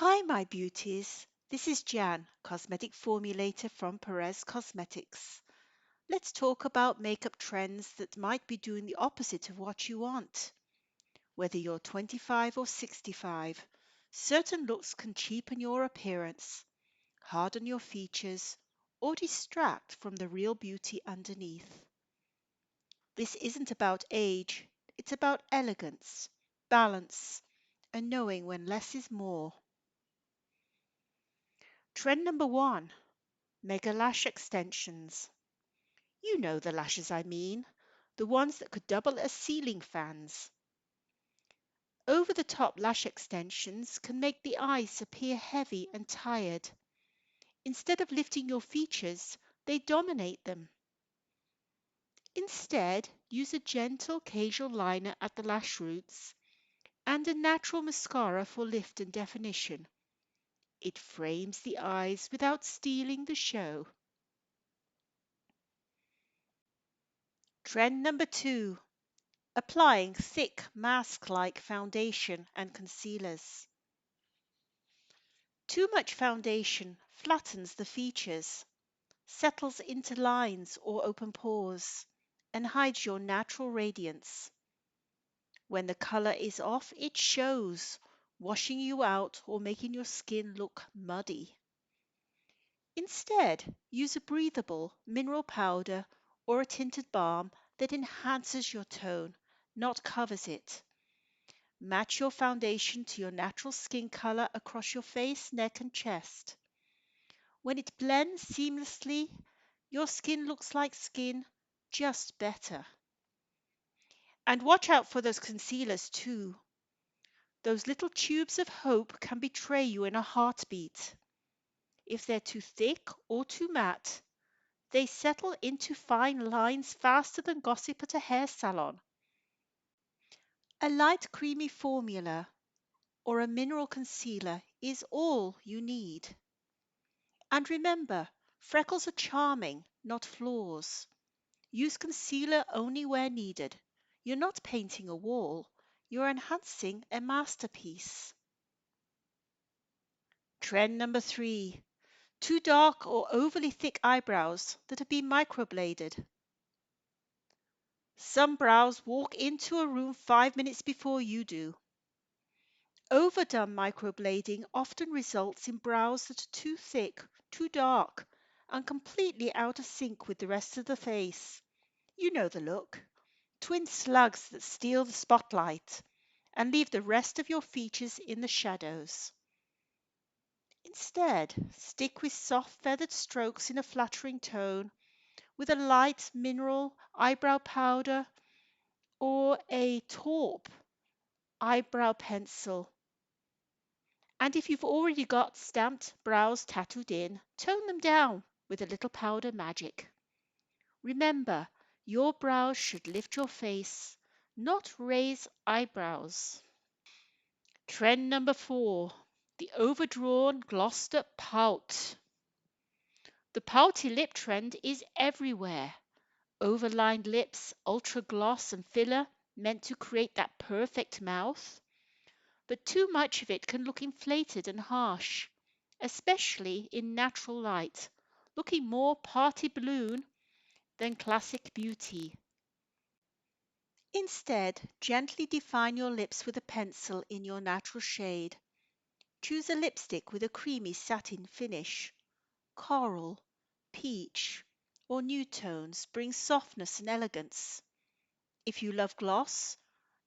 Hi, my beauties. This is Jan, cosmetic formulator from Perez Cosmetics. Let's talk about makeup trends that might be doing the opposite of what you want. Whether you're 25 or 65, certain looks can cheapen your appearance, harden your features, or distract from the real beauty underneath. This isn't about age, it's about elegance, balance, and knowing when less is more. Trend number one. Mega lash extensions. You know the lashes I mean, the ones that could double as ceiling fans. Over the top lash extensions can make the eyes appear heavy and tired. Instead of lifting your features, they dominate them. Instead, use a gentle casual liner at the lash roots and a natural mascara for lift and definition. It frames the eyes without stealing the show. Trend number two. Applying thick mask-like foundation and concealers. Too much foundation flattens the features, settles into lines or open pores, and hides your natural radiance. When the color is off, it shows, washing you out or making your skin look muddy. Instead, use a breathable mineral powder or a tinted balm that enhances your tone, not covers it. Match your foundation to your natural skin color across your face, neck, and chest. When it blends seamlessly, your skin looks like skin, just better. And watch out for those concealers too. Those little tubes of hope can betray you in a heartbeat. If they're too thick or too matte, they settle into fine lines faster than gossip at a hair salon. A light creamy formula or a mineral concealer is all you need. And remember, freckles are charming, not flaws. Use concealer only where needed. You're not painting a wall, you're enhancing a masterpiece. Trend number three. Too dark or overly thick eyebrows that have been microbladed. Some brows walk into a room 5 minutes before you do. Overdone microblading often results in brows that are too thick, too dark, and completely out of sync with the rest of the face. You know the look. Twin slugs that steal the spotlight and leave the rest of your features in the shadows. Instead, stick with soft feathered strokes in a flattering tone with a light mineral eyebrow powder or a taupe eyebrow pencil. And if you've already got stamped brows tattooed in, tone them down with a little powder magic. Remember, your brows should lift your face, not raise eyebrows. Trend number four, the overdrawn glossed up pout. The pouty lip trend is everywhere. Overlined lips, ultra gloss and filler meant to create that perfect mouth. But too much of it can look inflated and harsh, especially in natural light, looking more party balloon than classic beauty. Instead, gently define your lips with a pencil in your natural shade. Choose a lipstick with a creamy satin finish. Coral, peach, or nude tones bring softness and elegance. If you love gloss,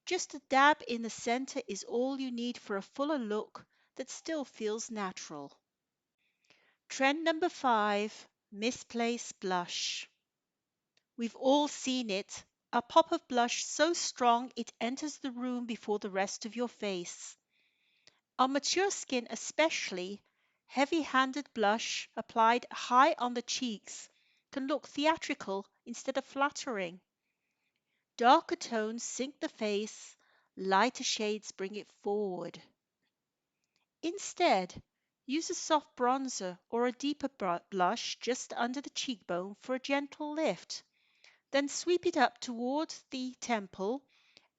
just a dab in the center is all you need for a fuller look that still feels natural. Trend number five, misplaced blush. We've all seen it, a pop of blush so strong it enters the room before the rest of your face. On mature skin especially, heavy-handed blush applied high on the cheeks can look theatrical instead of flattering. Darker tones sink the face, lighter shades bring it forward. Instead, use a soft bronzer or a deeper blush just under the cheekbone for a gentle lift. Then sweep it up towards the temple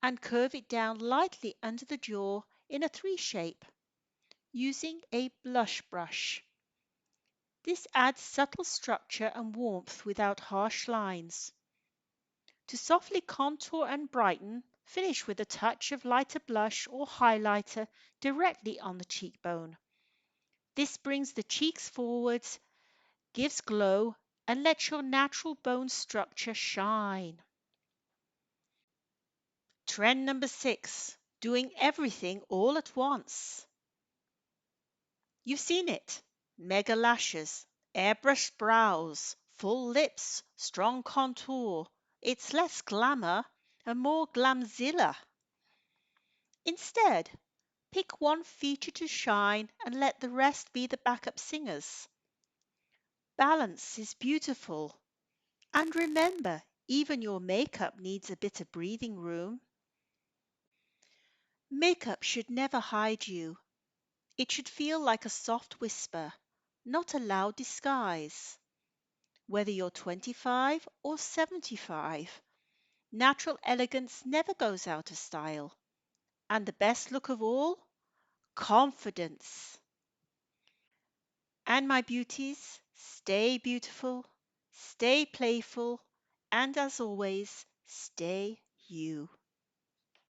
and curve it down lightly under the jaw in a three shape. using a blush brush. This adds subtle structure and warmth without harsh lines. To softly contour and brighten, finish with a touch of lighter blush or highlighter directly on the cheekbone. This brings the cheeks forwards, gives glow, and lets your natural bone structure shine. Trend number 6, doing everything all at once. You've seen it. Mega lashes, airbrushed brows, full lips, strong contour. It's less glamour and more glamzilla. Instead, pick one feature to shine and let the rest be the backup singers. Balance is beautiful. And remember, even your makeup needs a bit of breathing room. Makeup should never hide you. It should feel like a soft whisper, not a loud disguise. Whether you're 25 or 75, natural elegance never goes out of style. And the best look of all? Confidence. And my beauties, stay beautiful, stay playful, and as always, stay you.